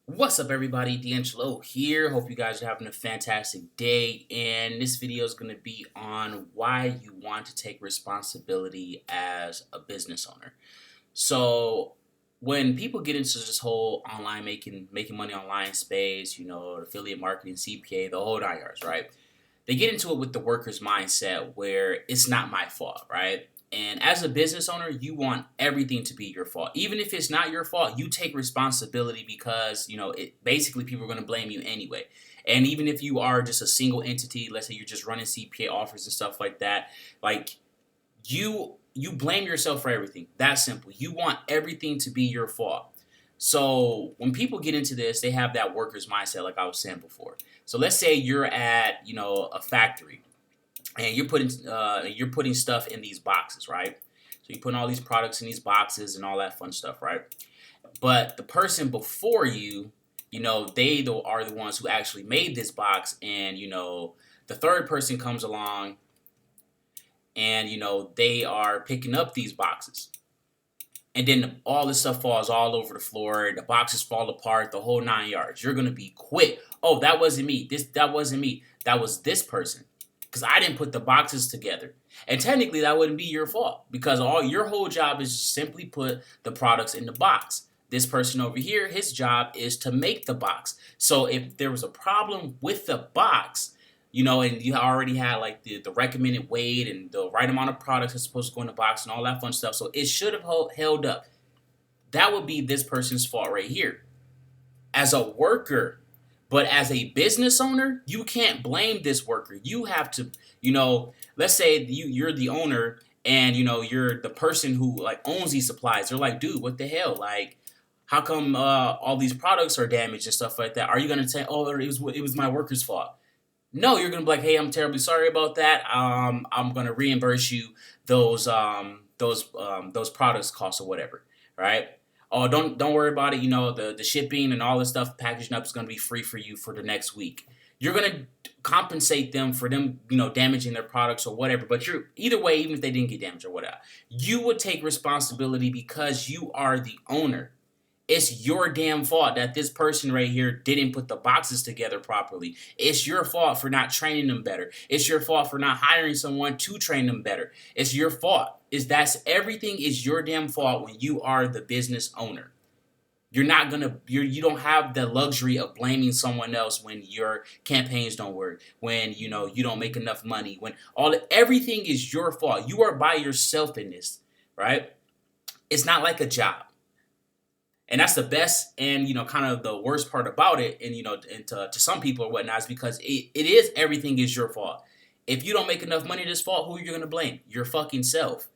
What's up, everybody? DeAngelo here. Hope you guys are having a fantastic day. And this video is going to be on why you want to take responsibility as a business owner. So, when people get into this whole online making money online space, affiliate marketing, CPA, the whole 9 yards, right? They get into it with the worker's mindset where it's not my fault, right? And as a business owner, you want everything to be your fault. Even if it's not your fault, you take responsibility because, it basically people are going to blame you anyway. And even if you are just a single entity, let's say you're just running CPA offers and stuff like that, like you blame yourself for everything. That simple. You want everything to be your fault. So when people get into this, they have that worker's mindset, like I was saying before. So let's say you're at, a factory and you're putting stuff in these boxes, right? So you're putting all these products in these boxes and all that fun stuff, right? But the person before you, are the ones who actually made this box, and the third person comes along and they are picking up these boxes. And then all this stuff falls all over the floor. The boxes fall apart, the whole 9 yards. You're gonna be quick. Oh, that wasn't me. That wasn't me. That was this person. Because I didn't put the boxes together. And technically that wouldn't be your fault. Because all your whole job is to simply put the products in the box. This person over here, his job is to make the box. So if there was a problem with the box, and you already had like the recommended weight and the right amount of products that's supposed to go in the box and all that fun stuff. So it should have held up. That would be this person's fault right here. As a worker, but as a business owner, you can't blame this worker. You have to, let's say you're the owner and you're the person who like owns these supplies. They're like, dude, what the hell? Like, how come all these products are damaged and stuff like that? Are you gonna say, oh, it was my worker's fault? No, you're gonna be like, hey, I'm terribly sorry about that. I'm gonna reimburse you those products costs or whatever, right? Oh, don't worry about it. The shipping and all this stuff, packaging up is gonna be free for you for the next week. You're gonna compensate them for them, damaging their products or whatever. But you're either way, even if they didn't get damaged or whatever, you would take responsibility because you are the owner. It's your damn fault that this person right here didn't put the boxes together properly. It's your fault for not training them better. It's your fault for not hiring someone to train them better. It's your fault. Everything is your damn fault when you are the business owner. You don't have the luxury of blaming someone else when your campaigns don't work, when you don't make enough money, when everything is your fault. You are by yourself in this, right? It's not like a job. And that's the best and, kind of the worst part about it. And, and to some people or whatnot is because it is everything is your fault. If you don't make enough money this fault, who are you going to blame? Your fucking self.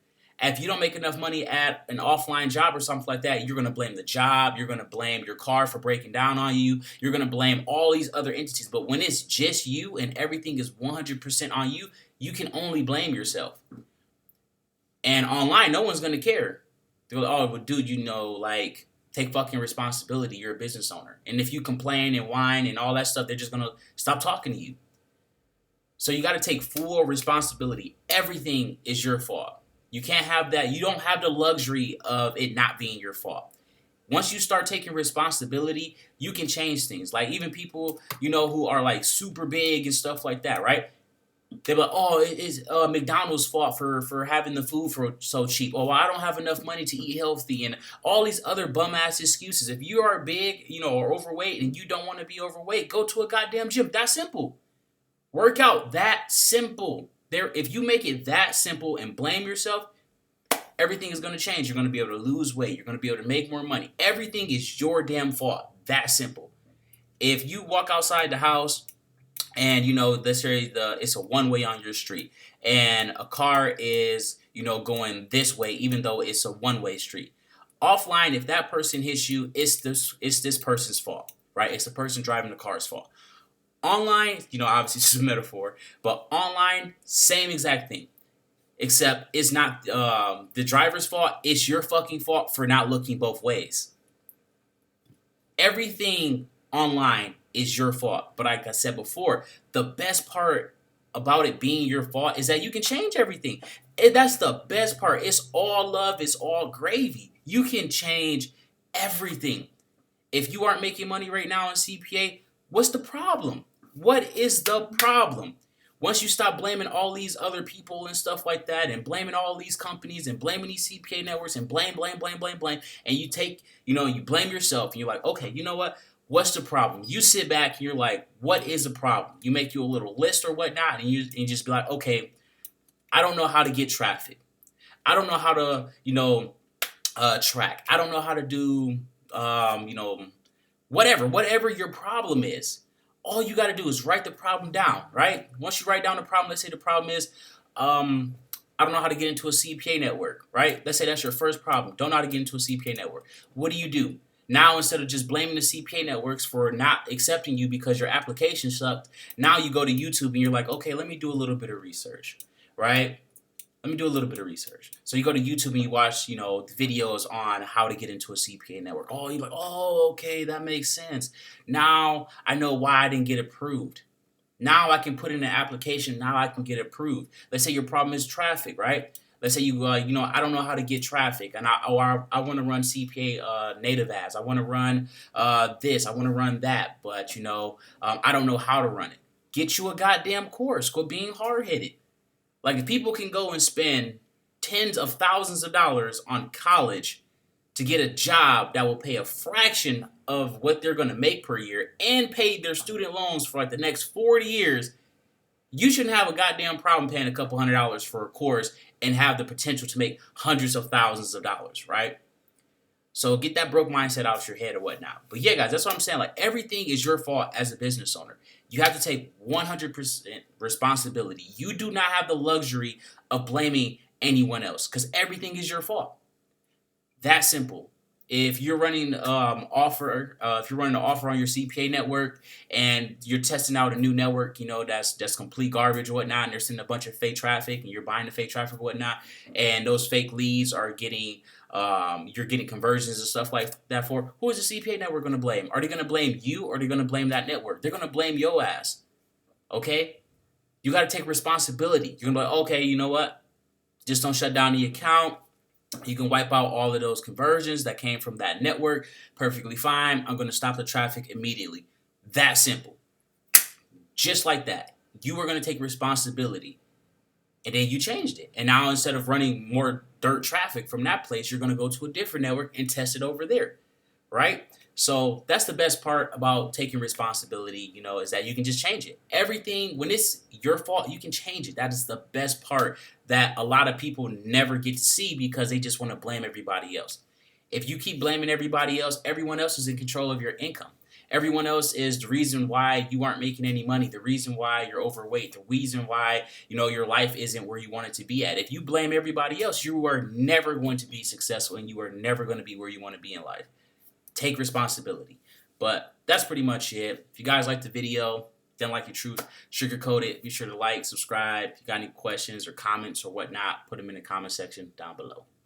If you don't make enough money at an offline job or something like that, you're going to blame the job. You're going to blame your car for breaking down on you. You're going to blame all these other entities. But when it's just you and everything is 100% on you, you can only blame yourself. And online, no one's going to care. They're like, oh, but dude, take fucking responsibility. You're a business owner. And if you complain and whine and all that stuff, they're just going to stop talking to you. So you got to take full responsibility. Everything is your fault. You can't have that. You don't have the luxury of it not being your fault. Once you start taking responsibility, you can change things. Like even people, who are like super big and stuff like that, right? They're like, oh, it's McDonald's fault for having the food for so cheap. Oh, well, I don't have enough money to eat healthy, and all these other bum ass excuses. If you are big, or overweight, and you don't want to be overweight, go to a goddamn gym. That's simple. Work out. That simple. If you make it that simple and blame yourself, everything is going to change. You're going to be able to lose weight. You're going to be able to make more money. Everything is your damn fault. That simple. If you walk outside the house and let's say it's a one way on your street, and a car is going this way, even though it's a one way street. Offline, if that person hits you, it's this person's fault, right? It's the person driving the car's fault. Online, obviously it's a metaphor, but online, same exact thing, except it's not the driver's fault. It's your fucking fault for not looking both ways. Everything online is your fault. But like I said before, the best part about it being your fault is that you can change everything. And that's the best part. It's all love. It's all gravy. You can change everything. If you aren't making money right now in CPA, what's the problem? What is the problem? Once you stop blaming all these other people and stuff like that, and blaming all these companies and blaming these CPA networks and blame, and you take, you blame yourself and you're like, okay, you know what? What's the problem? You sit back and you're like, what is the problem? You make you a little list or whatnot, and you just be like, okay, I don't know how to get traffic. I don't know how to, track. I don't know how to do, whatever your problem is. All you got to do is write the problem down, right? Once you write down the problem, let's say the problem is, I don't know how to get into a CPA network, right? Let's say that's your first problem. Don't know how to get into a CPA network. What do? Now, instead of just blaming the CPA networks for not accepting you because your application sucked, now you go to YouTube and you're like, okay, let me do a little bit of research, right? Let me do a little bit of research. So you go to YouTube and you watch, the videos on how to get into a CPA network. Oh, you're like, oh, okay, that makes sense. Now I know why I didn't get approved. Now I can put in an application. Now I can get approved. Let's say your problem is traffic, right? Let's say I don't know how to get traffic, and I want to run CPA native ads. I want to run this. I want to run that, but I don't know how to run it. Get you a goddamn course. Quit being hard headed. Like, if people can go and spend tens of thousands of dollars on college to get a job that will pay a fraction of what they're going to make per year and pay their student loans for like the next 40 years, you shouldn't have a goddamn problem paying a couple $100s for a course and have the potential to make hundreds of thousands of dollars, right? So get that broke mindset out your head or whatnot. But yeah, guys, that's what I'm saying. Like, everything is your fault as a business owner. You have to take 100% responsibility. You do not have the luxury of blaming anyone else because everything is your fault. That simple. If you're running if you're running an offer on your CPA network and you're testing out a new network, that's complete garbage or whatnot, and they're sending a bunch of fake traffic, and you're buying the fake traffic or whatnot, and those fake leads are getting you're getting conversions and stuff like that for, who is the CPA network going to blame? Are they going to blame you, or are they going to blame that network? They're going to blame your ass. Okay? You got to take responsibility. You're going to be like, okay, you know what? Just don't shut down the account. You can wipe out all of those conversions that came from that network. Perfectly fine. I'm going to stop the traffic immediately. That simple. Just like that. You were going to take responsibility. And then you changed it. And now, instead of running more dirt traffic from that place, you're going to go to a different network and test it over there. Right? So that's the best part about taking responsibility, is that you can just change it. Everything, when it's your fault, you can change it. That is the best part that a lot of people never get to see because they just want to blame everybody else. If you keep blaming everybody else, everyone else is in control of your income. Everyone else is the reason why you aren't making any money, the reason why you're overweight, the reason why, your life isn't where you want it to be at. If you blame everybody else, you are never going to be successful and you are never going to be where you want to be in life. Take responsibility. But that's pretty much it. If you guys liked the video, didn't like your truth, sugarcoat it. Be sure to like, subscribe. If you got any questions or comments or whatnot, put them in the comment section down below.